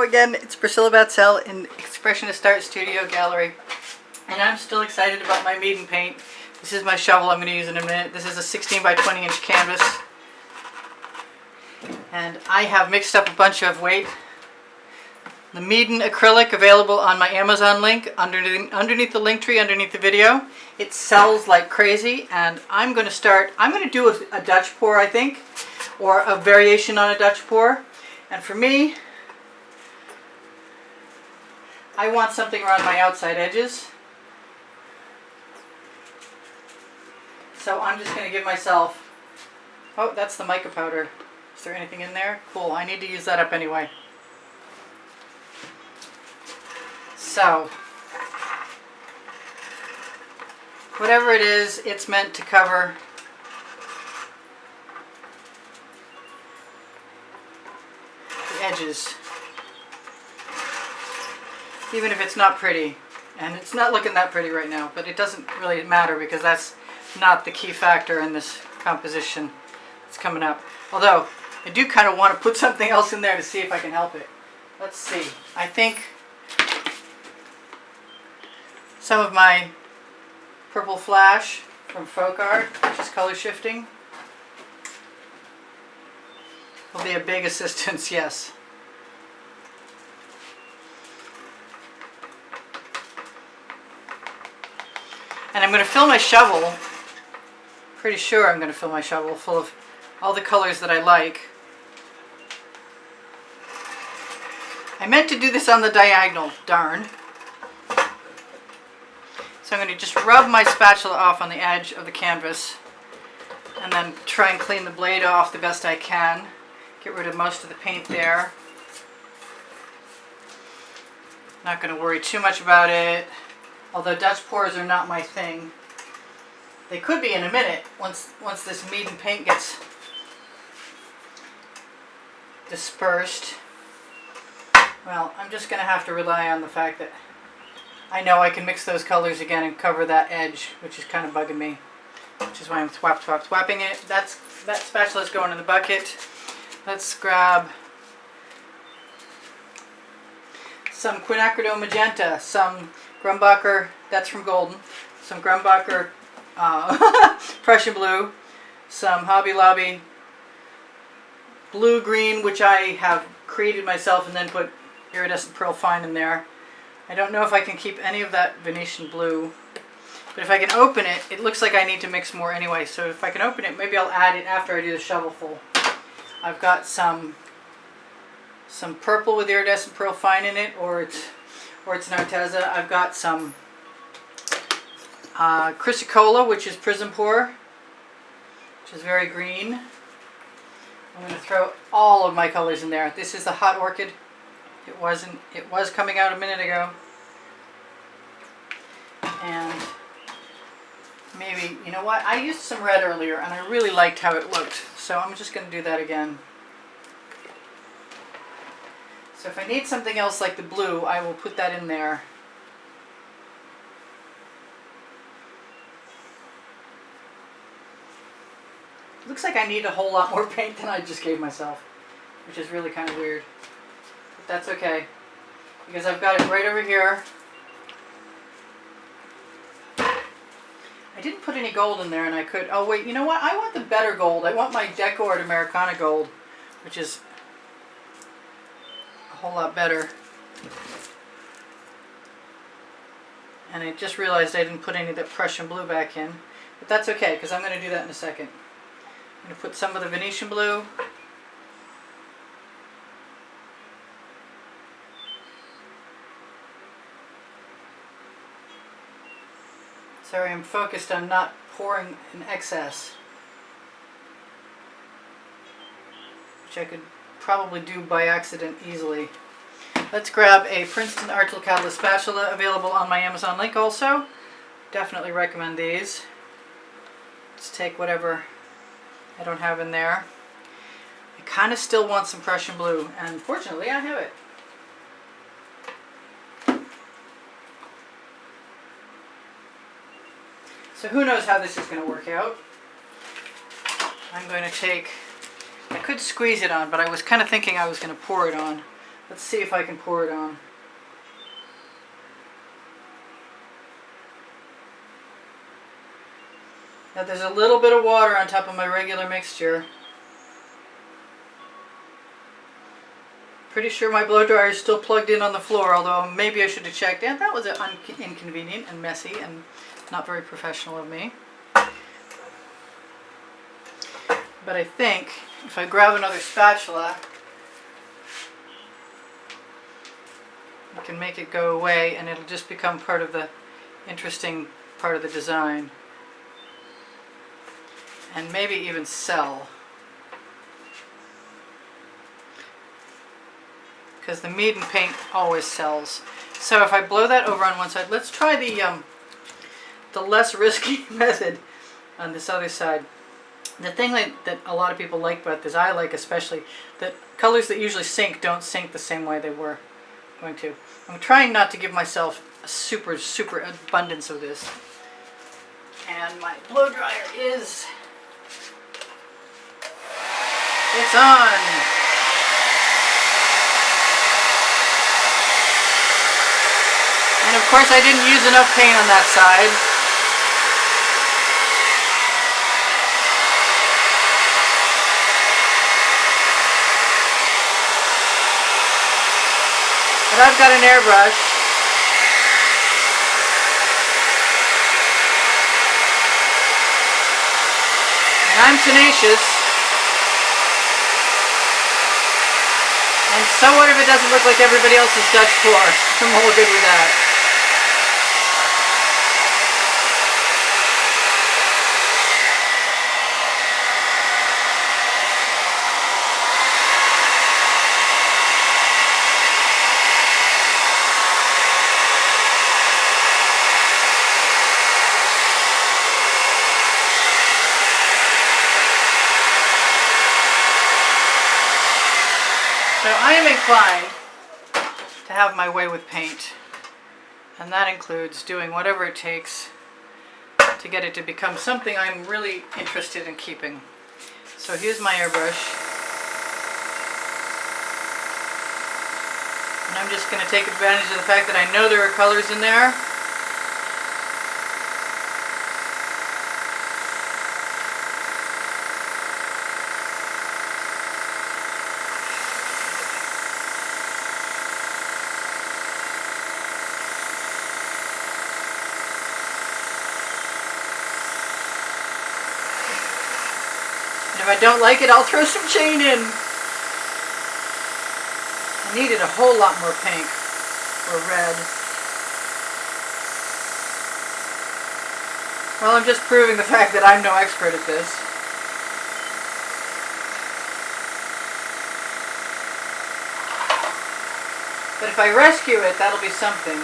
again, it's Priscilla Batzell in Expressionist Art Studio Gallery, and I'm still excited about my Meeden paint. This is my shovel I'm going to use in a minute. This is a 16 by 20 inch canvas, and I have mixed up a bunch of, wait, the Meeden acrylic available on my Amazon link underneath the link tree underneath the video. It sells like crazy, and I'm going to do a Dutch pour, I think, or a variation on a Dutch pour. And for me, I want something around my outside edges. So I'm just going to give myself, oh, that's the mica powder. Is there anything in there? Cool, I need to use that up anyway. So, whatever it is, it's meant to cover the edges. Even if it's not pretty. And it's not looking that pretty right now, but it doesn't really matter because that's not the key factor in this composition that's coming up. Although, I do kind of want to put something else in there to see if I can help it. Let's see. I think some of my purple flash from folk art, which is color shifting, will be a big assistance, yes. And I'm going to fill my shovel, pretty sure I'm going to fill my shovel full of all the colors that I like. I meant to do this on the diagonal, darn. So I'm going to just rub my spatula off on the edge of the canvas and then try and clean the blade off the best I can. Get rid of most of the paint there. Not going to worry too much about it. Although Dutch pours are not my thing. They could be in a minute once this Meeden paint gets dispersed. Well, I'm just going to have to rely on the fact that I know I can mix those colors again and cover that edge, which is kind of bugging me. Which is why I'm thwapping it. That spatula is going in the bucket. Let's grab some quinacridone magenta, some Grumbacher, that's from Golden, some Grumbacher Prussian blue, some Hobby Lobby blue-green, which I have created myself and then put iridescent pearl fine in there. I don't know if I can keep any of that Venetian blue, but if I can open it, it looks like I need to mix more anyway, so if I can open it, maybe I'll add it after I do the shovelful. I've got some purple with iridescent pearl fine in it, or it's an Arteza. I've got some Chrysocolla, which is prism pour, which is very green. I'm going to throw all of my colors in there. This is the Hot Orchid. It was coming out a minute ago. And maybe, you know what? I used some red earlier and I really liked how it looked. So I'm just going to do that again. So if I need something else like the blue, I will put that in there. It looks like I need a whole lot more paint than I just gave myself, which is really kind of weird. But that's okay, because I've got it right over here. I didn't put any gold in there, and I could, oh wait, you know what? I want the better gold. I want my Deco Art Americana gold, which is a whole lot better. And I just realized I didn't put any of that Prussian blue back in, but that's okay, because I'm going to do that in a second. I'm going to put some of the Venetian blue. Sorry, I'm focused on not pouring in excess, which I could probably do by accident easily. Let's grab a Princeton Artful Catalyst spatula, available on my Amazon link also. Definitely recommend these. Let's take whatever I don't have in there. I kind of still want some Prussian blue, and fortunately I have it. So who knows how this is going to work out. I'm going to take, I could squeeze it on, but I was kind of thinking I was going to pour it on. Let's see if I can pour it on. Now there's a little bit of water on top of my regular mixture. Pretty sure my blow dryer is still plugged in on the floor, although maybe I should have checked. And that was inconvenient and messy and not very professional of me. But I think if I grab another spatula, I can make it go away and it'll just become part of the interesting part of the design. And maybe even sell. Because the Meeden paint always sells. So if I blow that over on one side, let's try the less risky method on this other side. The thing that a lot of people like about this, I like especially, that colors that usually sink don't sink the same way they were going to. I'm trying not to give myself a super abundance of this. And my blow dryer is... it's on! And of course I didn't use enough paint on that side. But I've got an airbrush. And I'm tenacious. And so what if it doesn't look like everybody else's Dutch pour? I'm all good with that. So I am inclined to have my way with paint, and that includes doing whatever it takes to get it to become something I'm really interested in keeping. So here's my airbrush, and I'm just going to take advantage of the fact that I know there are colors in there. If I don't like it, I'll throw some chain in. I needed a whole lot more pink or red. Well, I'm just proving the fact that I'm no expert at this. But if I rescue it, that'll be something.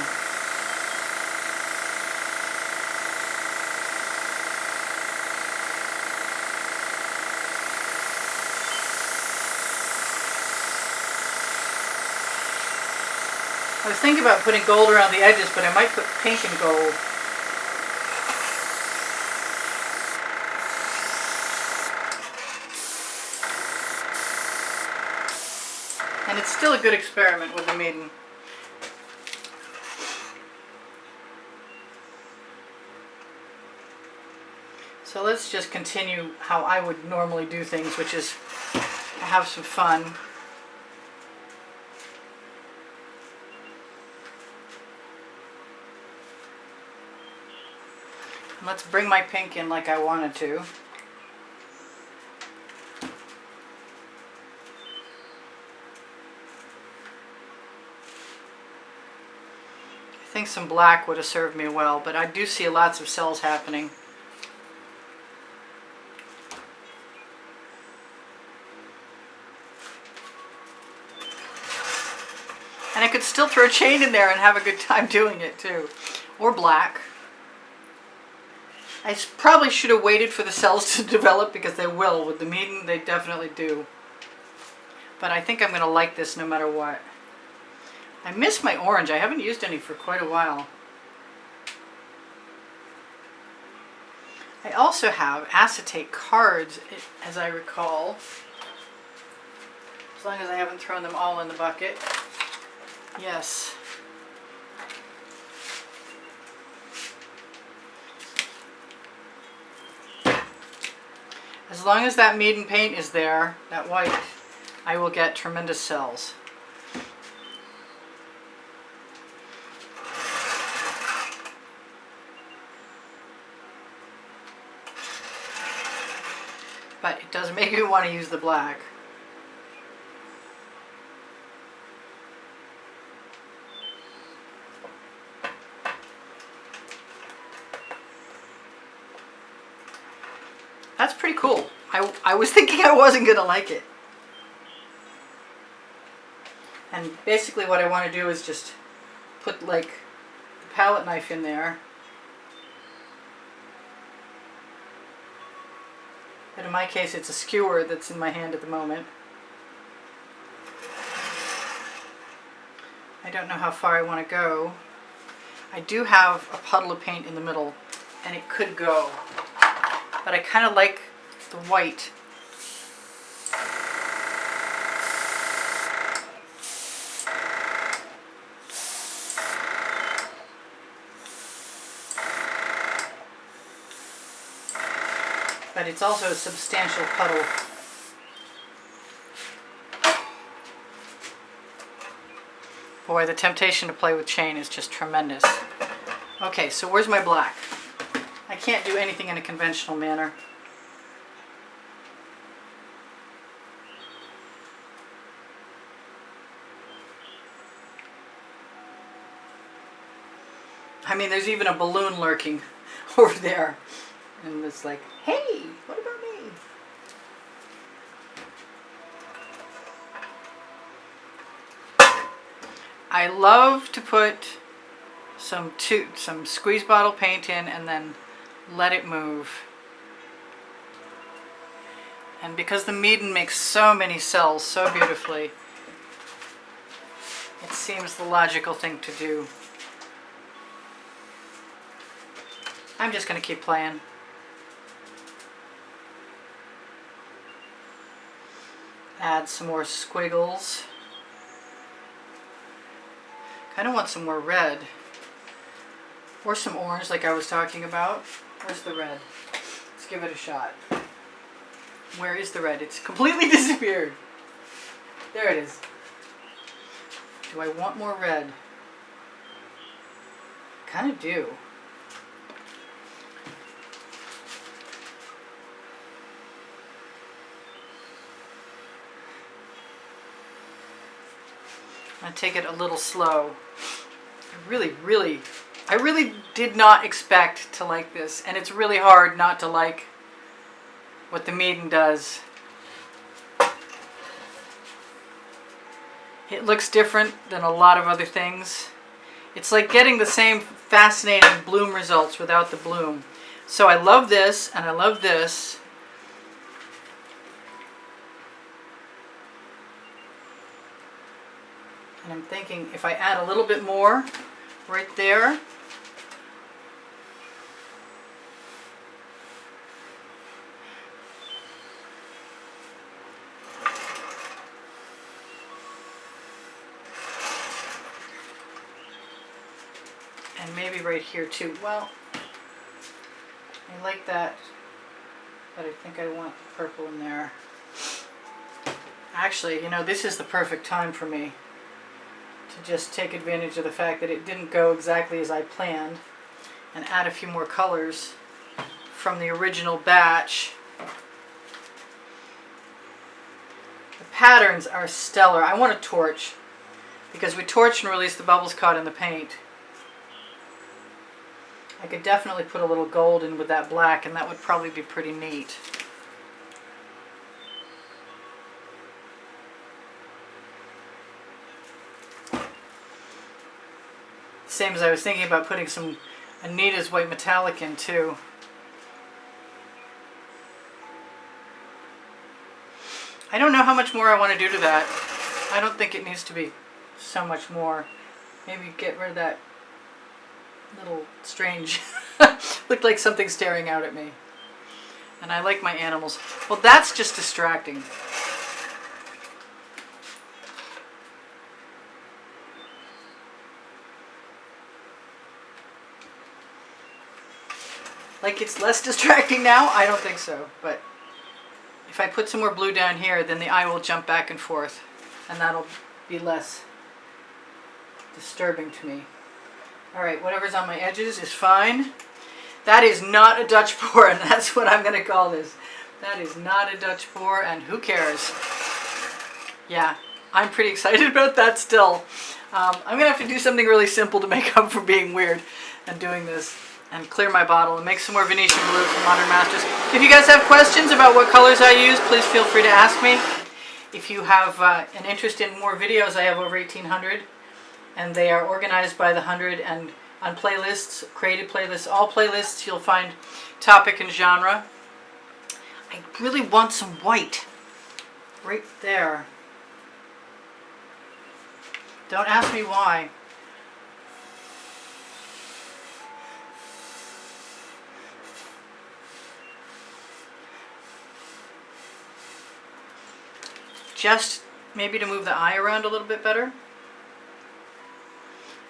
I was thinking about putting gold around the edges, but I might put pink and gold. And it's still a good experiment with the Meeden. So let's just continue how I would normally do things, which is have some fun. Let's bring my pink in like I wanted to. I think some black would have served me well, but I do see lots of cells happening. And I could still throw chain in there and have a good time doing it too. Or black. I probably should have waited for the cells to develop, because they will. With the Meeden, they definitely do. But I think I'm going to like this no matter what. I miss my orange. I haven't used any for quite a while. I also have acetate cards, as I recall. As long as I haven't thrown them all in the bucket. Yes. As long as that Meeden paint is there, that white, I will get tremendous cells. But it does make me want to use the black. That's pretty cool. I was thinking I wasn't going to like it. And basically what I want to do is just put like the palette knife in there. But in my case it's a skewer that's in my hand at the moment. I don't know how far I want to go. I do have a puddle of paint in the middle and it could go. But I kind of like the white. But it's also a substantial puddle. Boy, the temptation to play with chain is just tremendous. Okay, so where's my black? I can't do anything in a conventional manner. I mean, there's even a balloon lurking over there. And it's like, hey, what about me? I love to put some squeeze bottle paint in and then let it move. And because the Meeden makes so many cells so beautifully, it seems the logical thing to do. I'm just going to keep playing. Add some more squiggles. Kind of want some more red. Or some orange like I was talking about. Where's the red? Let's give it a shot. Where is the red? It's completely disappeared. There it is. Do I want more red? Kind of do. I take it a little slow. I really did not expect to like this, and it's really hard not to like what the Meeden does. It looks different than a lot of other things. It's like getting the same fascinating bloom results without the bloom. So I love this, and I love this. And I'm thinking if I add a little bit more right there. And maybe right here too. Well, I like that, but I think I want the purple in there. Actually, you know, this is the perfect time for me to just take advantage of the fact that it didn't go exactly as I planned and add a few more colors from the original batch. The patterns are stellar. I want a torch because we torch and release the bubbles caught in the paint. I could definitely put a little gold in with that black, and that would probably be pretty neat. Same as I was thinking about putting some Anita's white metallic in too. I don't know how much more I want to do to that. I don't think it needs to be so much more. Maybe get rid of that little strange, looked like something staring out at me. And I like my animals. Well, that's just distracting. like it's less distracting now. I don't think so, but if I put some more blue down here, then the eye will jump back and forth, and that'll be less disturbing to me. All right, whatever's on my edges is fine. That is not a Dutch pour, and that's what I'm going to call this. That is not a Dutch pour, and who cares? Yeah, I'm pretty excited about that still. I'm going to have to do something really simple to make up for being weird and doing this, and clear my bottle and make some more Venetian blue from Modern Masters. If you guys have questions about what colors I use, please feel free to ask me. If you have an interest in more videos, I have over 1,800, and they are organized by the 100 and on playlists, created playlists. All playlists you'll find topic and genre. I really want some white right there. Don't ask me why. Just maybe to move the eye around a little bit better.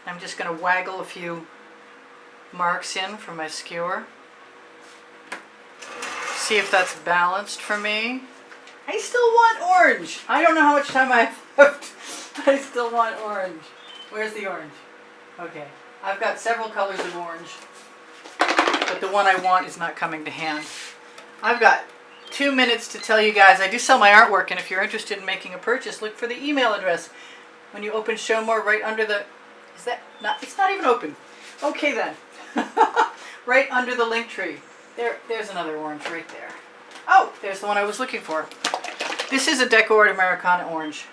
I'm just going to waggle a few marks in from my skewer. See if that's balanced for me. I still want orange. I don't know how much time I have left. I still want orange. Where's the orange? Okay. I've got several colors of orange, but the one I want is not coming to hand. I've got 2 minutes to tell you guys I do sell my artwork, and if you're interested in making a purchase, look for the email address. When you open Show More, right under the... Is that not... It's not even open. Okay then. Right under the link tree. There's another orange right there. Oh, there's the one I was looking for. This is a Deco Art Americana orange,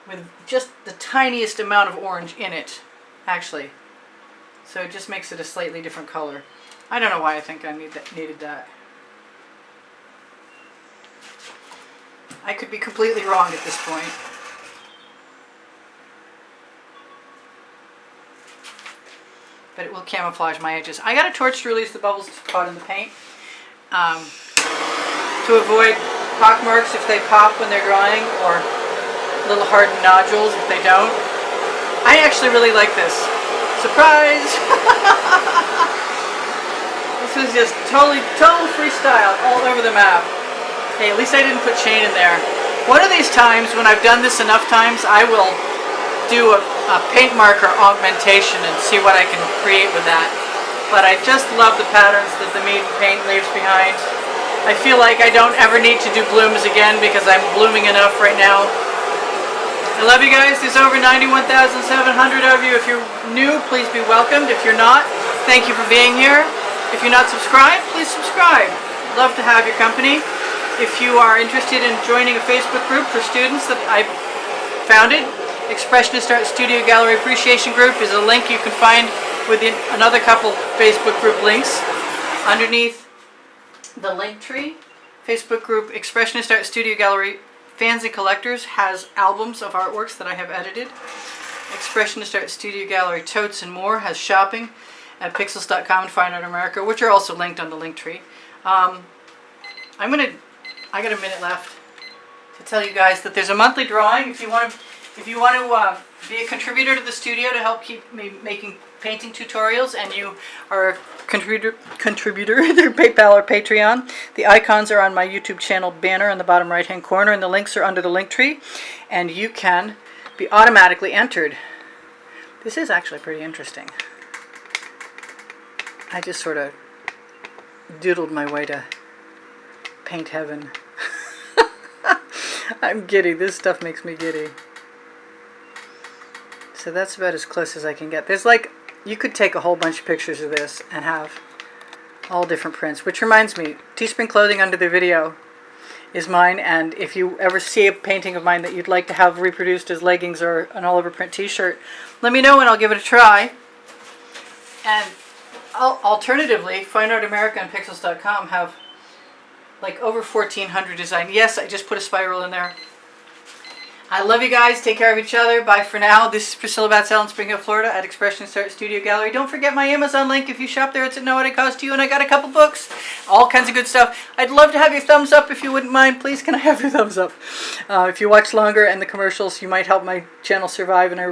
with just the tiniest amount of orange in it, actually. So it just makes it a slightly different color. I don't know why I think I needed that. I could be completely wrong at this point. But it will camouflage my edges. I got a torch to release the bubbles caught in the paint. To avoid pockmarks if they pop when they're drying, or little hardened nodules if they don't. I actually really like this. Surprise! This was just total freestyle all over the map. Hey, at least I didn't put chain in there. One of these times, when I've done this enough times, I will do a paint marker augmentation and see what I can create with that. But I just love the patterns that the Meeden paint leaves behind. I feel like I don't ever need to do blooms again because I'm blooming enough right now. I love you guys. There's over 91,700 of you. If you're new, please be welcomed. If you're not, thank you for being here. If you're not subscribed, please subscribe. Love to have your company. If you are interested in joining a Facebook group for students that I founded, Expressionist Art Studio Gallery Appreciation Group is a link you can find within another couple Facebook group links. Underneath the link tree, Facebook group Expressionist Art Studio Gallery Fans and Collectors has albums of artworks that I have edited. Expressionist Art Studio Gallery Totes and More has shopping at pixels.com and Fine Art America, which are also linked on the link tree. I got a minute left to tell you guys that there's a monthly drawing. If you want to be a contributor to the studio to help keep me making painting tutorials, and you are a contributor either PayPal or Patreon, the icons are on my YouTube channel banner in the bottom right hand corner, and the links are under the link tree, and you can be automatically entered. This is actually pretty interesting. I just sort of doodled my way to paint heaven. I'm giddy. This stuff makes me giddy. So that's about as close as I can get. There's like, you could take a whole bunch of pictures of this and have all different prints. Which reminds me, Teespring Clothing under the video is mine, and if you ever see a painting of mine that you'd like to have reproduced as leggings or an all-over print t-shirt, let me know and I'll give it a try. And alternatively, Fine Art America and Pixels.com have like over 1,400 designs. Yes, I just put a spiral in there. I love you guys. Take care of each other. Bye for now. This is Priscilla Batzell in Spring Hill, Florida at Expressionist Art Studio Gallery. Don't forget my Amazon link. If you shop there, it's at no added cost to you, and I got a couple books. All kinds of good stuff. I'd love to have your thumbs up if you wouldn't mind. Please, can I have your thumbs up? If you watch longer and the commercials, you might help my channel survive, and I